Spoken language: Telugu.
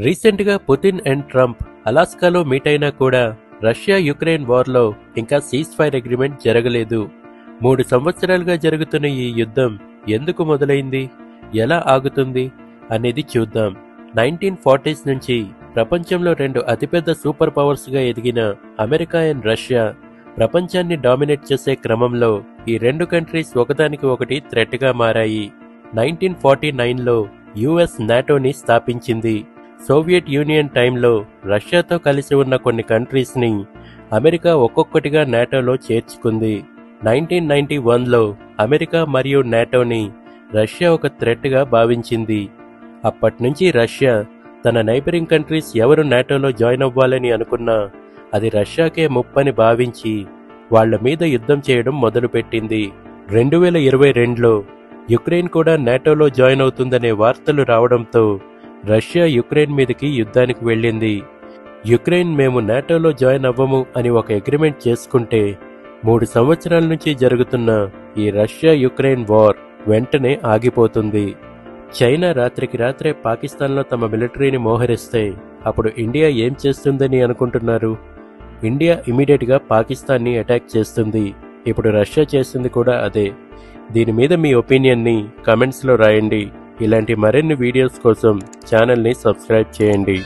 రీసెంట్గా పుతిన్ అండ్ ట్రంప్ అలాస్కాలో మీట్ అయినా కూడా రష్యా యుక్రెయిన్ వార్లో ఇంకా సీజ్ ఫైర్ అగ్రిమెంట్ జరగలేదు. 3 సంవత్సరాలుగా జరుగుతున్న ఈ యుద్ధం ఎందుకు మొదలైంది, ఎలా ఆగుతుంది అనేది చూద్దాం. 1940s నుంచి ప్రపంచంలో 2 అతిపెద్ద సూపర్ పవర్స్గా ఎదిగిన అమెరికా అండ్ రష్యా ప్రపంచాన్ని డామినేట్ చేసే క్రమంలో ఈ 2 కంట్రీస్ ఒకదానికి ఒకటి థ్రెట్గా మారాయి. 1949లో యుఎస్ నాటోని స్థాపించింది. సోవియట్ యూనియన్ టైంలో రష్యాతో కలిసి ఉన్న కొన్ని కంట్రీస్ని అమెరికా ఒక్కొక్కటిగా నాటోలో చేర్చుకుంది. 1991లో అమెరికా మరియు నాటోని రష్యా ఒక థ్రెట్గా భావించింది. అప్పట్నుంచి రష్యా తన నైబరింగ్ కంట్రీస్ ఎవరు నాటోలో జాయిన్ అవ్వాలని అనుకున్నా అది రష్యాకే ముప్పని భావించి వాళ్ల మీద యుద్ధం చేయడం మొదలుపెట్టింది. 2022లో యుక్రెయిన్ కూడా నాటోలో జాయిన్ అవుతుందనే వార్తలు రావడంతో రష్యా యుక్రెయిన్ మీదకి యుద్ధానికి వెళ్ళింది. యుక్రెయిన్ మేము నాటోలో జాయిన్ అవ్వము అని ఒక అగ్రిమెంట్ చేసుకుంటే 3 సంవత్సరాల నుంచి జరుగుతున్న ఈ రష్యా యుక్రెయిన్ వార్ వెంటనే ఆగిపోతుంది. చైనా రాత్రికి రాత్రే పాకిస్తాన్లో తమ మిలిటరీని మోహరిస్తే అప్పుడు ఇండియా ఏం చేస్తుందని అనుకుంటున్నారు? ఇండియా ఇమీడియట్గా పాకిస్తాన్ని అటాక్ చేస్తుంది. ఇప్పుడు రష్యా చేస్తుంది కూడా అదే. దీని మీద మీ ఒపీనియన్ని కమెంట్స్లో రాయండి. ఇలాంటి మరిన్ని వీడియోస్ కోసం ఛానల్ని సబ్స్క్రైబ్ చేయండి.